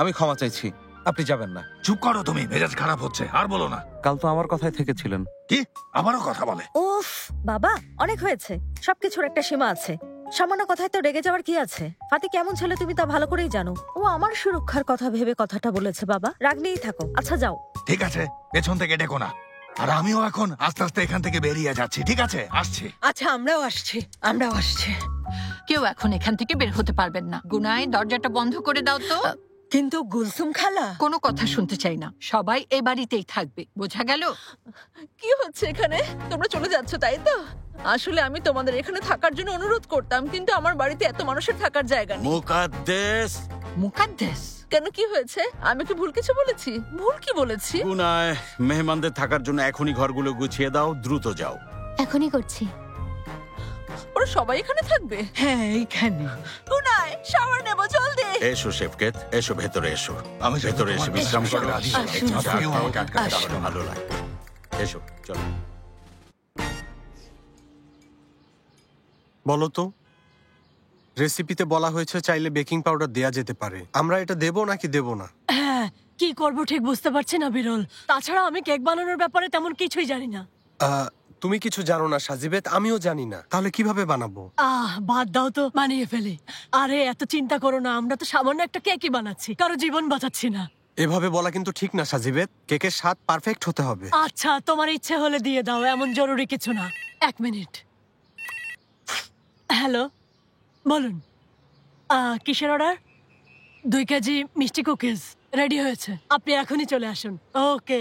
আমি ক্ষমা চাইছি, আপনি যাবেন না। চুপ করো তুমি, মেজাজ খারাপ হচ্ছে, আর বলো না। কাল তো আমার কথায় থেকেছিলেন। কি আবারও কথা বলে? উফ বাবা, অনেক হয়েছে। সবকিছুর একটা সীমা আছে। সামান্য কথায় তো রেগে যাওয়ার কি আছে? ফাতি কেমন ছেলে তুমি তা ভালো করেই জানো। ও আমার সুরক্ষার কথা ভেবে কথাটা বলেছে। বাবা, রাগ নিয়েই থাকো। আচ্ছা যাও। ঠিক আছে, পেছন থেকে ডেকো না। আর আমিও এখন আস্তে আস্তে এখান থেকে বেরিয়ে যাচ্ছি। ঠিক আছে, আসছি। আচ্ছা আমরাও আসছি, আমরাও আসছি। কেউ এখন এখান থেকে বের হতে পারবেন না। গুনাই, দরজাটা বন্ধ করে দাও তো। কিন্তু গুলসুম খালা, কোনো কথা শুনতে চাই না। সবাই এ বাড়িতেই থাকবে, বোঝা গেল? কি হচ্ছে এখানে? তোমরা চলে যাচ্ছ, তাই তো? আসলে আমি তোমাদের এখানে থাকার জন্য অনুরোধ করতাম, কিন্তু আমার বাড়িতে এত মানুষের থাকার জায়গা নেই। মুকাদ্দেস। মুকাদ্দেস? কেন, কি হয়েছে? আমি কি ভুল কিছু বলেছি? ভুল কি বলেছি? গুনায়, মেহমানদের থাকার জন্য এখনই ঘরগুলো গুছিয়ে দাও, দ্রুত যাও। এখনই করছি। ওরা সবাই এখানে থাকবে? হ্যাঁ এইখানে। গুনাই, শাওয়ার নেব, জলদি। এসো শেফকেত, এসো ভেতরে এসো। আমি ভেতরে এসে বিশ্রাম করো। আসুন, ভালো লাগবে। এসো, চলো। বলো তো, রেসিপিতে বলা হয়েছে চাইলে বেকিং পাউডার দেয়া যেতে পারে। আমরা এটা দেবো নাকি দেবো না? হ্যাঁ, কি করব ঠিক বুঝতে পারছি না বিরল। তাছাড়া আমি কেক বানানোর ব্যাপারে তেমন কিছুই জানি না। তুমি কিছু জানো না সাজিবেত, আমিও জানি না। তাহলে কিভাবে বানাবো? বাদ দাও তো, বানিয়ে ফেলি। আরে এত চিন্তা করো না, আমরা তো সামান্য একটা কেকই বানাচ্ছি, কারো জীবন বাঁচাচ্ছি না। এভাবে বলা কিন্তু ঠিক না সাজিবেত, কেকের স্বাদ পারফেক্ট হতে হবে। আচ্ছা, তোমার ইচ্ছে হলে দিয়ে দাও, এমন জরুরি কিছু না। 1 মিনিট। হ্যালো, বলুন। কিসের অর্ডার? 2 কেজি মিষ্টি কুকিজ রেডি হয়েছে, আপনি এখনই চলে আসুন। ওকে,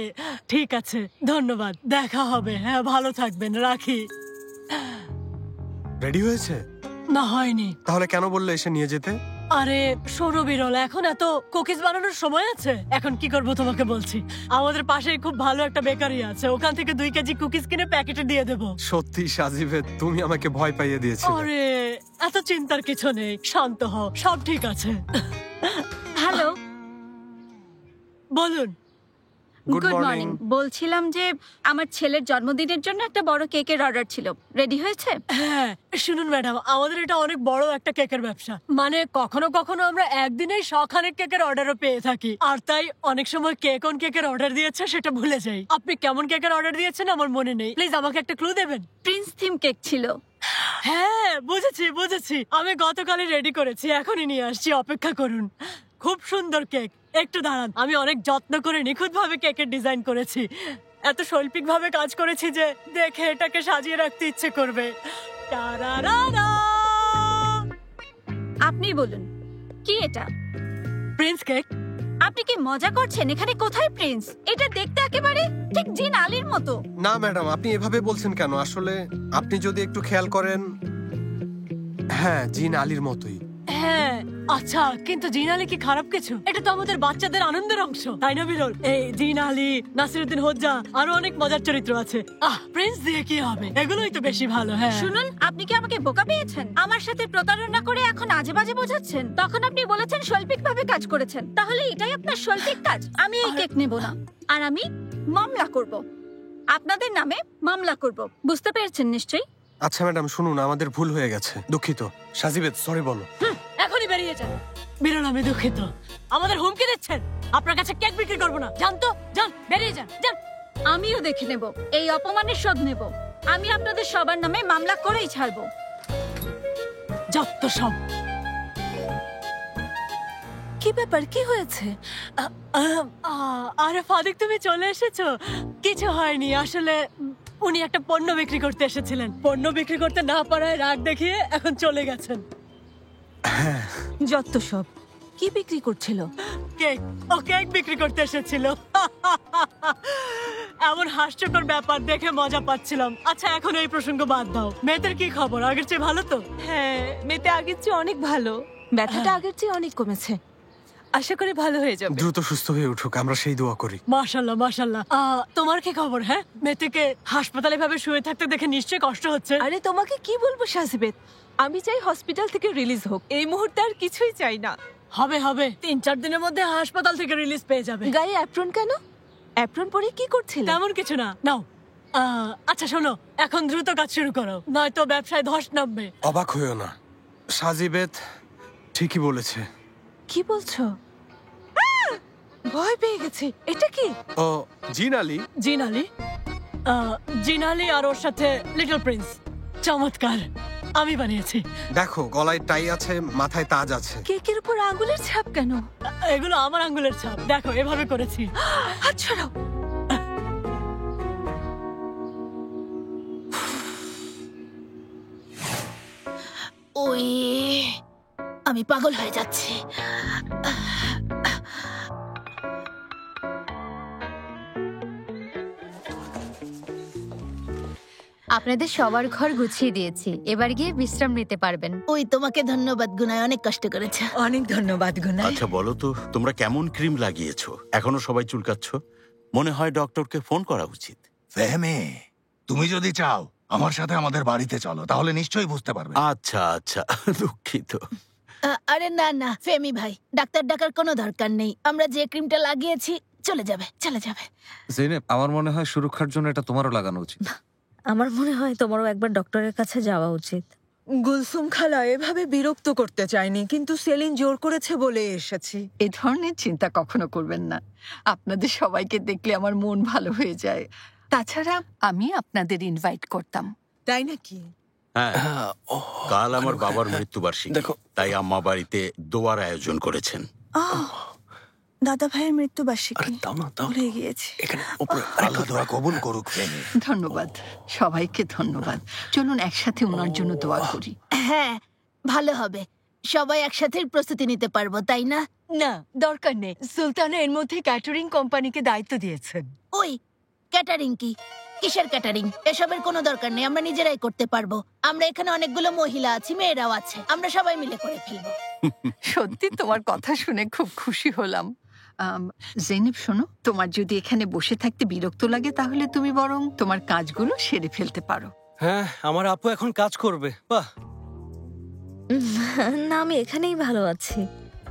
ঠিক আছে, ধন্যবাদ, দেখা হবে। হ্যাঁ, ভালো থাকবেন, রাখি। রেডি হয়েছে? না, হয়নি। তাহলে কেন বললে এসে নিয়ে যেতে? আরে শোনো বিরল, এখন এত কুকিজ বানানোর সময় আছে? এখন কি করব তোমাকে বলছি। আমাদের পাশেই খুব ভালো একটা বেকারি আছে, ওখান থেকে 2 কেজি কুকিজ কিনে প্যাকেটে দিয়ে দেবো। সত্যি সাজিবেত, তুমি আমাকে ভয় পাইয়ে দিয়েছিলে। আরে এত চিন্তার কিছু নেই, শান্ত হও, সব ঠিক আছে। হ্যালো, বলুন। Good morning. বলছিলাম যে আমার ছেলের জন্মদিনের জন্য একটা বড় কেকের অর্ডার ছিল, রেডি হয়েছে? হ্যাঁ, শুনুন ম্যাডাম, আমাদের এটা অনেক বড় একটা কেকের ব্যবসা। মানে কখনো কখনো আমরা একদিনেই 100 কেকের অর্ডারও পেয়ে থাকি, আর তাই অনেক সময় কে কোন কেকের অর্ডার দিয়েছে সেটা ভুলে যাই। আপনি কেমন কেকের অর্ডার দিয়েছেন আমার মনে নেই, প্লিজ আমাকে একটা ক্লু দেবেন। প্রিন্স থিম কেক ছিল। হ্যাঁ, বুঝেছি বুঝেছি, আমি গতকালই রেডি করেছি, এখনই নিয়ে আসছি, অপেক্ষা করুন। খুব সুন্দর কেক, একটু দাঁড়ান। আমি অনেক যত্ন করে নিখুঁতভাবে কেকের ডিজাইন করেছি, এত শৈল্পিক ভাবে কাজ করেছি যে দেখে এটাকে সাজিয়ে রাখতে ইচ্ছে করবে। আপনি বলুন, কি এটা? Prince cake. আপনি কি মজা করছেন? এখানে কোথায় প্রিন্স? এটা দেখতে একেবারে ঠিক জিন আলীর মতো। না ম্যাডাম, আপনি এভাবে বলছেন কেন? আসলে আপনি যদি একটু খেয়াল করেন, হ্যাঁ, জিন আলীর মতোই। হ্যাঁ, আচ্ছা, কিন্তু জিন আলী কি খারাপ কিছু? এটা তো আমাদের বাচ্চাদের আনন্দের অংশ, তাই না বিরল? এই জিন আলী, নাসিরুদ্দিন হোজ্জা, আরো অনেক মজার চরিত্র আছে। প্রিন্স দিয়ে কি হবে? এগুলোই তো বেশি ভালো। হ্যাঁ, শুনুন, আপনি কি আমাকে বোকা পেয়েছেন? আমার সাথে প্রতারণা করে এখন আজে বাজে বোঝাচ্ছেন। তখন আপনি বলেছেন শৈল্পিক ভাবে কাজ করেছেন, তাহলে এটাই আপনার শৈল্পিক কাজ? আমি এই কেক নেব না, আর আমি মামলা করব, আপনাদের নামে মামলা করব। বুঝতে পেরেছেন নিশ্চয়ই? আচ্ছা ম্যাডাম, শুনুন, আমাদের ভুল হয়ে গেছে, দুঃখিত। সাজিবেদ, সরি বলো। এখনই বেরিয়ে যান। বিরল, আমি দুঃখিত। আমাদের হুমকি দিচ্ছেন? আপনার কাছে কেক বিক্রি করবো না, জান তো, যান, বেরিয়ে যান, যান। আমিও দেখে নেব, এই অপমানের শোধ নেব। আমি আপনাদের সবার নামে মামলা করেই ছাড়বো। যত সব। কি ব্যাপার, কি হয়েছে? আরে ফাদিক, তুমি চলে এসেছো? কিছু হয়নি, আসলে উনি একটা পণ্য বিক্রি করতে এসেছিলেন, পণ্য বিক্রি করতে না পারায় রাগ দেখিয়ে এখন চলে গেছেন। যত সব। কি বিক্রি করছিল? কেক। ও কেক বিক্রি করতে এসেছিল। এমন হাস্যকর ব্যাপার দেখে মজা পাচ্ছিলাম। আচ্ছা, এখন এই প্রসঙ্গ বাদ দাও। মেয়েদের কি খবর? আগের চেয়ে ভালো তো? হ্যাঁ, মেয়েতে আগের চেয়ে অনেক ভালো, ব্যথাটা আগের চেয়ে অনেক কমেছে। আশা করি ভালো হয়ে যাবে। দ্রুত সুস্থ হয়ে উঠুক, আমরা সেই দোয়া করি। মাশাআল্লাহ মাশাআল্লাহ। তোমার কি খবর? হ্যাঁ, মেয়েটিকে হাসপাতালে ভাবে শুয়ে থাকতে দেখে নিশ্চয়ই কষ্ট হচ্ছে। আরে তোমাকে কি বলবো সাজিবেদ, আমি চাই হসপিটাল থেকে রিলিজ হোক, এই মুহূর্তে আর কিছুই চাই না। হবে হবে, 3-4 দিনের মধ্যে হাসপাতাল থেকে রিলিজ পেয়ে যাবে। গায়ে অ্যাপ্রন কেন? অ্যাপ্রন পরে কি করছিলে? তেমন কিছু না, নাও। আচ্ছা শোনো, এখন দ্রুত কাজ শুরু করো, নয়তো ব্যবসায় ধস নামবে। অবাক হইও না, সাজিবেদ ঠিকই বলেছে। কি বলছো? ভয় পেয়ে গেছি। এটা কি? ও জিন আলী। জিন আলী? জিন আলী আর ওর সাথে লিটল প্রিন্স। চমৎকার, আমি বানিয়েছি। দেখো, গলায় টাই আছে, মাথায় তাজ আছে। কেকের উপর আঙ্গুলের ছাপ কেন? এগুলো আমার আঙ্গুলের ছাপ, দেখো এভাবে করেছি। হাত ছড়াও। ওই, আমি পাগল হয়ে যাচ্ছি। আপনাদের সবার ঘর গুছিয়ে দিয়েছি, এবার গিয়ে বিশ্রাম নিতে পারবেন। ওই, তোমাকে ধন্যবাদ গুনায়, অনেক কষ্ট করেছে। অনেক ধন্যবাদ গুনায়। আচ্ছা বলো তো, তোমরা কেমন ক্রিম লাগিয়েছো? এখনো সবাই চুলকাচ্ছ? মনে হয় ডক্টরকে ফোন করা উচিত। ফেহমি, তুমি যদি চাও আমার সাথে আমাদের বাড়িতে চলো, তাহলে নিশ্চয়ই বুঝতে পারবে। আচ্ছা আচ্ছা, দুঃখিত। আরে না না ফেমি ভাই, ডাক্তার ডাকার কোনো দরকার নেই। আমরা যে ক্রিমটা লাগিয়েছি চলে যাবে, চলে যাবে। জেনেব, আমার মনে হয় সুরক্ষার জন্য এটা তোমারও লাগানো উচিত। আমার মনে হয় তোমারও একবার ডক্টরের কাছে যাওয়া উচিত। গুলসুম খালা এভাবে বিরক্ত করতে চাইনি, কিন্তু সেলিন জোর করেছে বলে এসেছি। এ ধরনের চিন্তা কখনো করবেন না। আপনাদের সবাইকে দেখলে আমার মন ভালো হয়ে যায়। তাছাড়া আমি আপনাদের ইনভাইট করতাম। তাই নাকি? হ্যাঁ, কাল আমার বাবার মৃত্যুবার্ষিকী, তাই আম্মা বাড়িতে দোয়ার আয়োজন করেছেন। দাদা ভাইয়ের মৃত্যুবার্ষিকী ভুলে গিয়েছি। আল্লাহ দোয়া কবুল করুক। ধন্যবাদ, সবাইকে ধন্যবাদ। চলুন একসাথে ওনার জন্য দোয়া করি। হ্যাঁ, ভালো হবে। সবাই একসাথে প্রস্তুতি নিতে পারবো, তাই না? না, দরকার নেই। সুলতানা এর মধ্যে ক্যাটারিং কোম্পানিকে দায়িত্ব দিয়েছেন। ওই ক্যাটারিং কি? কিসের ক্যাটারিং? এসবের কোনো দরকার নেই, আমরা নিজেরাই করতে পারবো। আমরা এখানে অনেকগুলো মহিলা আছি, মেয়েরাও আছে, আমরা সবাই মিলে করে ফেলবো। সত্যি তোমার কথা শুনে খুব খুশি হলাম। জেনেব, শোনো, তোমার যদি এখানে বসে থাকতে বিরক্ত লাগে তাহলে তুমি বরং তোমার কাজগুলো সেরে ফেলতে পারো। হ্যাঁ, আমার আপু এখন কাজ করবে। বাহ। না, আমি এখানেই ভালো আছি।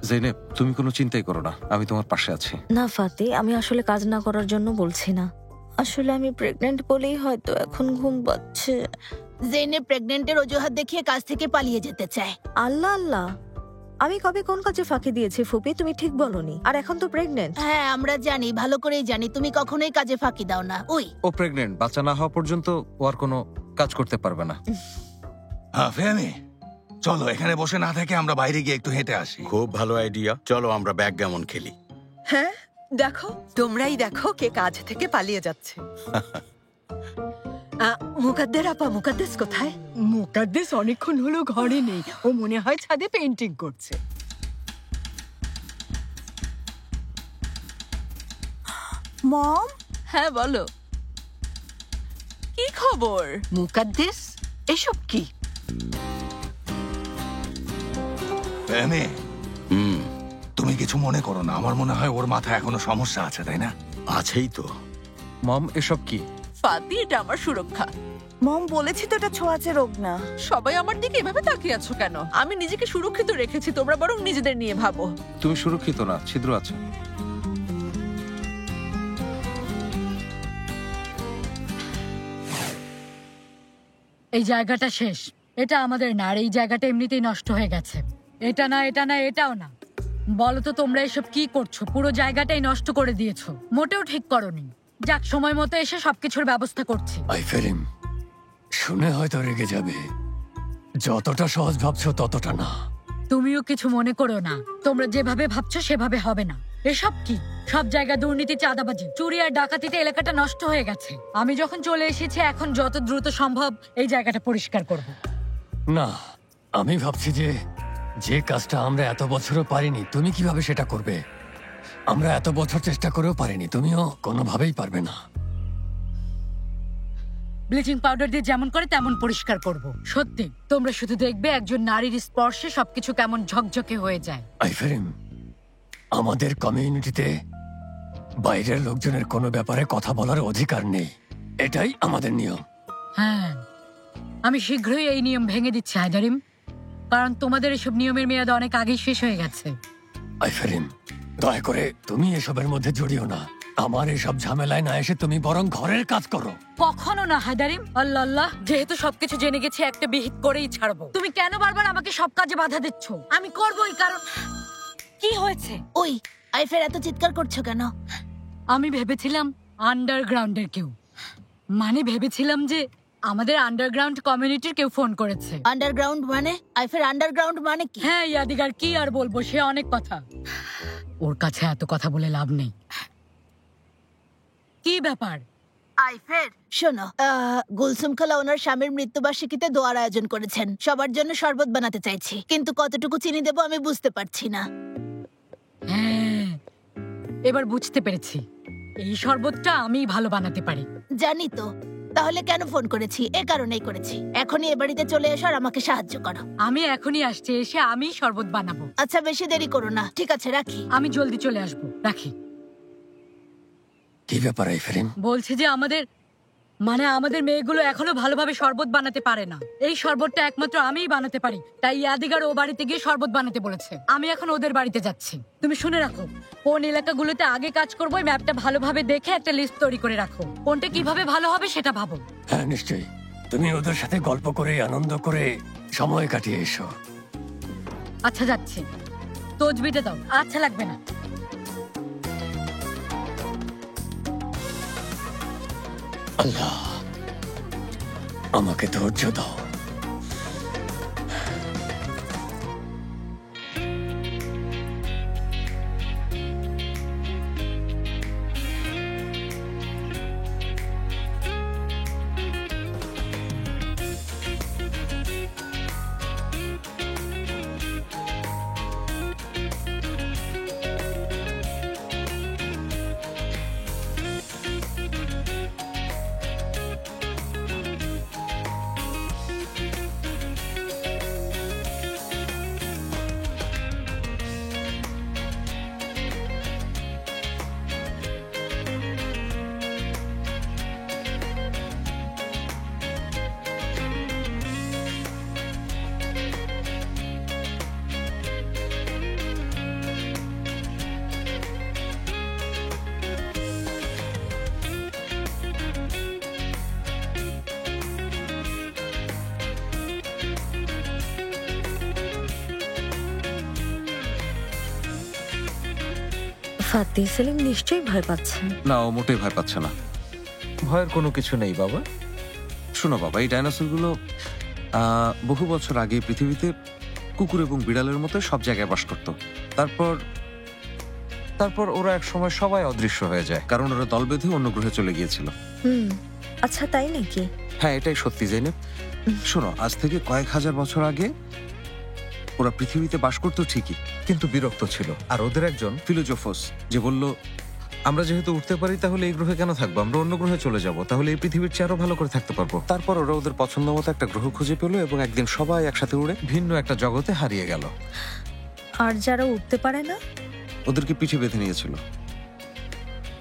জেনেব, তুমি কোনো চিন্তাই করো না, আমি তোমার পাশে আছি। না ফাতি, আমি আসলে কাজ না করার জন্য বলছি না। আসলে আমি প্রেগনেন্ট বলেই হয়তো এখন ঘুম পাচ্ছে। জেনে প্রেগনেন্টের অজুহাত দেখিয়ে কাজ থেকে পালিয়ে যেতে চায়। আল্লাহ আল্লাহ, আমি কবে কোন কাজে ফাঁকি দিয়েছি ফুপি? তুমি ঠিক বলনি। আর এখন তো প্রেগনেন্ট। হ্যাঁ, আমরা জানি, ভালো করেই জানি। তুমি কখনোই কাজে ফাঁকি দাও না। ওই ও প্রেগনেন্ট, বাচ্চা না হওয়া পর্যন্ত ও আর কোনো কাজ করতে পারবে না। হ্যাঁ ফেমি, চলো এখানে বসে না থেকে আমরা বাইরে গিয়ে একটু হেঁটে আসি। খুব ভালো আইডিয়া, চলো আমরা ব্যাকগ্যামন খেলি। হ্যাঁ, দেখো, তোমরাই দেখো কে কাজ থেকে পালিয়ে যাচ্ছে। মুকাদ্দের আপা, মুকাদ্দেস কোথায়? মুকাদ্দেস অনেকক্ষণ হলো ঘরে নেই, ও মনে হয় ছাদে পেইন্টিং করছে। মম, হ্যাঁ বলো, কি খবর? মুকাদ্দেস, এসব কি? ফেমি, তুমি কিছু মনে করো না। আমার মনে হয় ওর মাথায় এখনো সমস্যা আছে, তাই না? আছেই তো। মম, এসব কি? ফাতি, এটা আমার সুরক্ষা। মম, বলেছি তো এটা ছোঁয়াচে রোগ না। সবাই আমার দিকে এভাবে তাকিয়ে আছো কেন? আমি নিজেকে সুরক্ষিত রেখেছি, তোমরা বরং নিজেদের নিয়ে ভাবো। তুমি সুরক্ষিত না, ছিদ্র আছে। এই জায়গাটা শেষ। এটা আমাদের না, আর এই জায়গাটা এমনিতেই নষ্ট হয়ে গেছে। এটা না, এটা না, এটাও না। বলো তো তোমরা এসব কি করছো? পুরো জায়গাটাই নষ্ট করে দিয়েছো, মোটেও ঠিক করোনি। যাক, সময় মতো এসে সবকিছুর ব্যবস্থা করছি। আইফেরিম, শুনে হয়তো রেগে যাবে। যতটা সহজ ভাবছো ততটা না। তুমিও কিছু মনে করো না, তোমরা যেভাবে ভাবছো সেভাবে হবে না। এসব কি? সব জায়গায় দুর্নীতি, চাঁদাবাজি, চুরি আর ডাকাতিতে এলাকাটা নষ্ট হয়ে গেছে। আমি যখন চলে এসেছি, এখন যত দ্রুত সম্ভব এই জায়গাটা পরিষ্কার করব। না, আমি ভাবছি যে কাজটা আমরা এত বছরও পারিনি, তুমি কিভাবে সেটা করবে? আমরা এত বছর চেষ্টা করেও পারিনি, তুমিও কোনোভাবেই পারবে না। ব্লিচিং পাউডার দিয়ে যেমন করে তেমন পরিষ্কার করব। সত্যি, তোমরা শুধু দেখবে একজন নারীর স্পর্শে সবকিছু কেমন ঝকঝকে হয়ে যায়। আইফেরিম, আমাদের কমিউনিটিতে বাইরের লোকজনের কোনো ব্যাপারে কথা বলার অধিকার নেই, এটাই আমাদের নিয়ম। হ্যাঁ, আমি শীঘ্রই এই নিয়ম ভেঙে দিচ্ছি হায়দারিম, কারণ তোমাদের এসব নিয়মের মেয়াদ অনেক আগেই শেষ হয়ে গেছে। আইফেরিম, দয়া করে তুমি এসবের মধ্যে জড়িও না। আমার এসব ঝামেলায় না এসে তুমি বরং ঘরের কাজ করো। কখনো না হায়দারিম। আল্লাহ আল্লাহ, যেহেতু সবকিছু জেনে গেছি, একটা বিহিত করেই ছাড়বো। তুমি কেন বারবার আমাকে সব কাজে বাধা দিচ্ছ? আমি করবোই, কারণ কি হয়েছে? ওই আইফের এত চিৎকার করছো কেন? আমি ভেবেছিলাম আন্ডারগ্রাউন্ডের কেউ, মানে ভেবেছিলাম যে আমাদের আন্ডারগ্রাউন্ড কমিউনিটির কেউ ফোন করেছে। আন্ডারগ্রাউন্ড মানে? আইফের আন্ডারগ্রাউন্ড মানে কি? হ্যাঁ ইয়াদিগার, কি আর বলবো, সে অনেক কথা। ওর কাছে এত কথা বলে লাভ নেই। কি ব্যাপার? আইফের, শোনো, গুলসুম খালা ওনার স্বামীর মৃত্যুবার্ষিকীতে দোয়ার আয়োজন করেছেন। সবার জন্য শরবত বানাতে চাইছি, কিন্তু কতটুকু চিনি দেবো আমি বুঝতে পারছি না। হ্যাঁ, এবার বুঝতে পেরেছি। এই শরবতটা আমিই ভালো বানাতে পারি। জানি তো, তাহলে কেন ফোন করেছি? এ কারণেই করেছি। এখনই এ বাড়িতে চলে এসো আর আমাকে সাহায্য করো। আমি এখনই আসছি, এসে আমি শরবত বানাবো। আচ্ছা, বেশি দেরি করো না। ঠিক আছে, রাখি। আমি জলদি চলে আসবো, রাখি। কি ব্যাপার আইফেরিম? বলছি যে আমাদের মেয়েগুলো এখনো ভালোভাবে শরবত বানাতে পারে না। এই শরবতটা একমাত্র আমিই বানাতে পারি, তাই ইয়াদিগার ও বাড়িতে গিয়ে শরবত বানাতে বলেছে। আমি এখন ওদের বাড়িতে যাচ্ছি। তুমি শুনে রাখো, কোন এলাকাগুলোতে আগে কাজ করবো এই ম্যাপটা ভালোভাবে দেখে একটা লিস্ট তৈরি করে রাখো। কোনটা কিভাবে ভালো হবে সেটা ভাবো। হ্যাঁ নিশ্চয়ই, তুমি ওদের সাথে গল্প করে আনন্দ করে সময় কাটিয়ে এসো। আচ্ছা যাচ্ছি, তজবিটা দাও। আচ্ছা লাগবে না। আল্লাহ আমাকে ধৈর্য দাও। ফাতি, সেলিম নিশ্চয়ই ভয় পাচ্ছে। না, ও মোটেই ভয় পাচ্ছে না। ভয়ের কোনো কিছু নেই বাবা। শোনো বাবা, এই ডাইনোসরগুলো বহু বছর আগে পৃথিবীতে কুকুর এবং বিড়ালের মতো সব জায়গায় বাস করত। তারপর ওরা এক সময় সবাই অদৃশ্য হয়ে যায়, কারণ ওরা দল বেঁধে অন্য গ্রহে চলে গিয়েছিল। আচ্ছা তাই নাকি? হ্যাঁ, এটাই সত্যি জাইনেব। শোনো, আজ থেকে কয়েক হাজার বছর আগে ওরা পৃথিবীতে বাস করতো ঠিকই, কিন্তু বিরক্ত ছিল। আর ওদের একজন ফিলোজোফাস যে বলল, আমরা যেহেতু উঠতে পারি তাহলে এই গ্রহে কেন থাকবো, আমরা অন্য গ্রহে চলে যাব, তাহলে এই পৃথিবীর চেয়ে আরো ভালো করে থাকতে পারবো। তারপর ওরা ওদের পছন্দ মতো একটা গ্রহ খুঁজে পেলো এবং একদিন সবাই একসাথে উড়ে ভিন্ন একটা জগতে হারিয়ে গেল। আর যারা উঠতে পারে না, ওদেরকে পিঠে বেঁধে নিয়েছিল।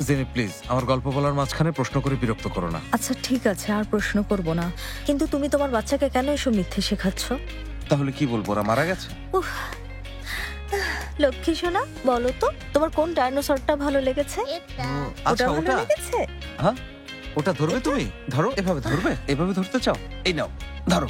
জেনি প্লিজ, আমার গল্প বলার মাঝখানে প্রশ্ন করে বিরক্ত করো না। আচ্ছা ঠিক আছে, আর প্রশ্ন করব না। কিন্তু তুমি তোমার বাচ্চাকে কেন এসব মিথ্যে শেখাচ্ছ? তাহলে কি বলবো, ওরা মারা গেছে? লক্ষ্মী সোনা, বলো তো তোমার কোন ডাইনোসরটা ভালো লেগেছে? আচ্ছা, ভালো ওটা লেগেছে? হ্যাঁ, ওটা ধরবে তুমি? ধরো, এভাবে ধরবে? এভাবে ধরতে চাও? এই নাও, ধরো।